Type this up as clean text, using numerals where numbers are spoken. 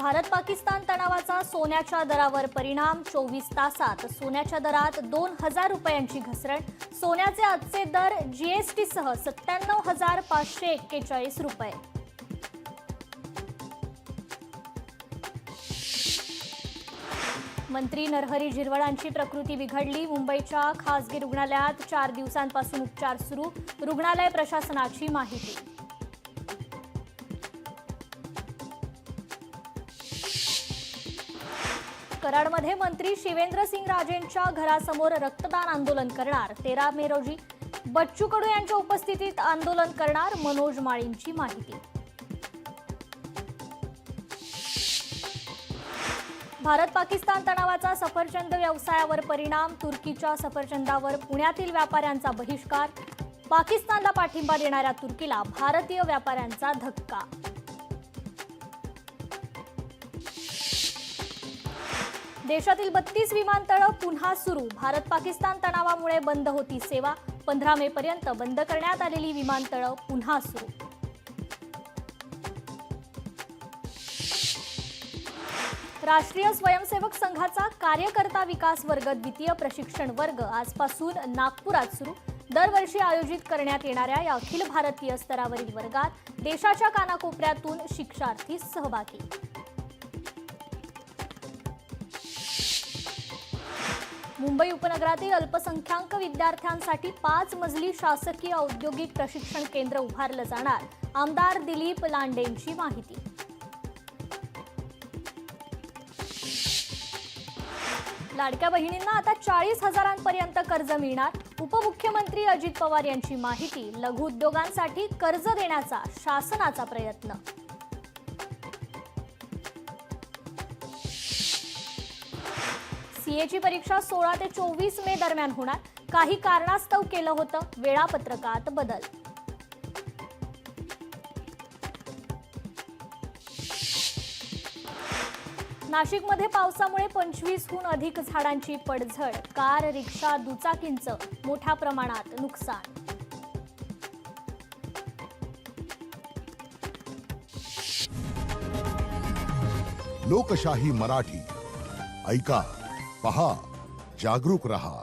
भारत पाकिस्तान तणावाचा सोन्याच्या दरावर परिणाम. 24 तासात सोन्याच्या दरात 2000 रुपयांची घसरण. सोन्याचे आजचे दर जीएसटी सह 97,541 रुपये. मंत्री नरहरी झिरवळांची प्रकृती बिघडली. मुंबईच्या खासगी रुग्णालयात 4 दिवसांपासून उपचार सुरू. रुग्णालय प्रशासनाची माहिती. कराडमध्ये मंत्री शिवेंद्रसिंग राजेंच्या घरासमोर रक्तदान आंदोलन करणार. 13 मे रोजी बच्चू कडू यांच्या उपस्थितीत आंदोलन करणार. मनोज माळींची माहिती. भारत पाकिस्तान तणावाचा सफरचंद व्यवसायावर परिणाम. तुर्कीच्या सफरचंदावर पुण्यातील व्यापाऱ्यांचा बहिष्कार. पाकिस्तानला पाठिंबा देणाऱ्या तुर्कीला भारतीय व्यापाऱ्यांचा धक्का. देशातील 32 विमानतळं पुन्हा सुरू. भारत पाकिस्तान तणावामुळे बंद होती सेवा. 15 मे पर्यंत बंद करण्यात आलेली विमानतळं पुन्हा सुरू. राष्ट्रीय स्वयंसेवक संघाचा कार्यकर्ता विकास वर्ग द्वितीय प्रशिक्षण वर्ग आजपासून नागपुरात सुरू. दरवर्षी आयोजित करण्यात येणाऱ्या या अखिल भारतीय स्तरावरील वर्गात देशाच्या कानाकोपऱ्यातून शिक्षार्थी सहभागी. मुंबई उपनगरातील अल्पसंख्याक विद्यार्थ्यांसाठी 5 मजली शासकीय औद्योगिक प्रशिक्षण केंद्र उभारलं जाणार. आमदार दिलीप लांडेंची माहिती. लाडक्या बहिणींना आता 40,000पर्यंत कर्ज मिळणार. उपमुख्यमंत्री अजित पवार यांची माहिती. लघु उद्योगांसाठी कर्ज देण्याचा शासनाचा प्रयत्न. सीएची परीक्षा 16 ते 24 मे दरम्यान होणार. काही कारणास्तव केलं होतं वेळापत्रकात बदल. नाशिकमध्ये पावसामुळे 25हून अधिक झाडांची पडझड. कार, रिक्षा, दुचाकींचं मोठ्या प्रमाणात नुकसान. लोकशाही मराठी ऐका, पहा, जागरूक रहा.